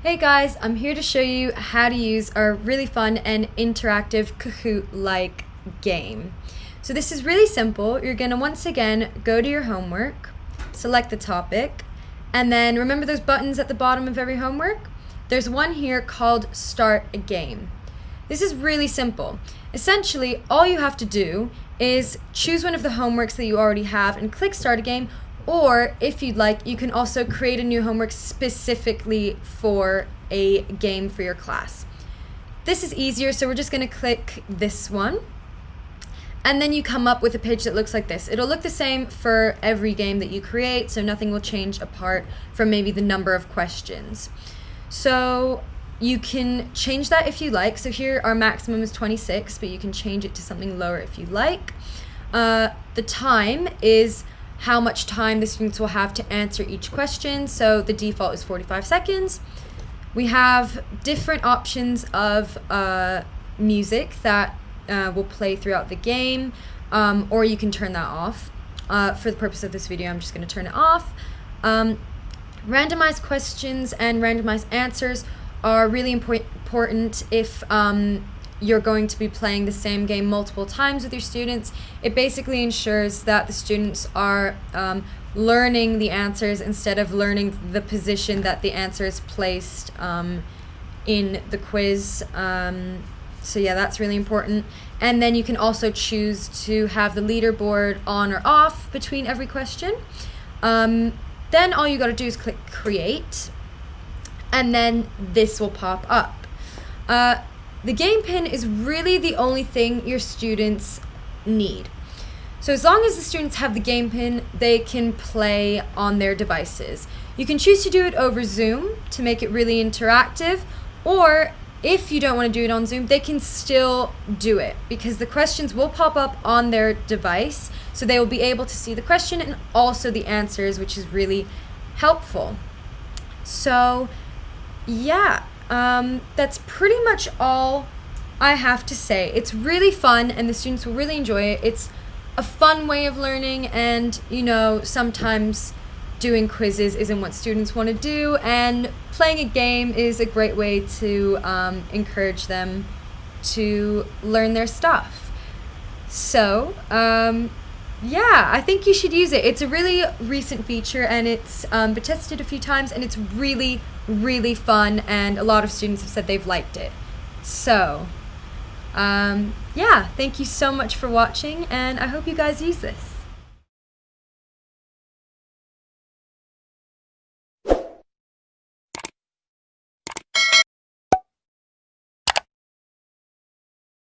Hey guys, I'm here to show you how to use our really fun and interactive Kahoot-like game. So this is really simple. You're going to once again go to your homework, select the topic, and then remember those buttons at the bottom of every homework? There's one here called Start a Game. This is really simple. Essentially, all you have to do is choose one of the homeworks that you already have and click Start a Game. Or if you'd like, you can also create a new homework specifically for a game for your class. This is easier, so we're just going to click this one. And then you come up with a page that looks like this. It'll look the same for every game that you create, so nothing will change apart from maybe the number of questions. So you can change that if you like. So here our maximum is 26, but you can change it to something lower if you like. The time is how much time the students will have to answer each question. So the default is 45 seconds. We have different options of music that will play throughout the game, or you can turn that off. For the purpose of this video, I'm just going to turn it off. Randomized questions and randomized answers are really important if you're going to be playing the same game multiple times with your students. It basically ensures that the students are learning the answers instead of learning the position that the answer is placed in the quiz. So yeah, that's really important. And then you can also choose to have the leaderboard on or off between every question. Then all you got to do is click create, and then this will pop up. The game pin is really the only thing your students need. So as long as the students have the game pin, they can play on their devices. You can choose to do it over Zoom to make it really interactive, or if you don't want to do it on Zoom, they can still do it because the questions will pop up on their device, so they will be able to see the question and also the answers, which is really helpful. So yeah. That's pretty much all I have to say. It's really fun and the students will really enjoy it. It's a fun way of learning, and sometimes doing quizzes isn't what students want to do, and playing a game is a great way to encourage them to learn their stuff. So yeah, I think you should use it. It's a really recent feature, and it's been tested a few times, and it's really, really fun, and a lot of students have said they've liked it. So yeah, thank you so much for watching, and I hope you guys use this.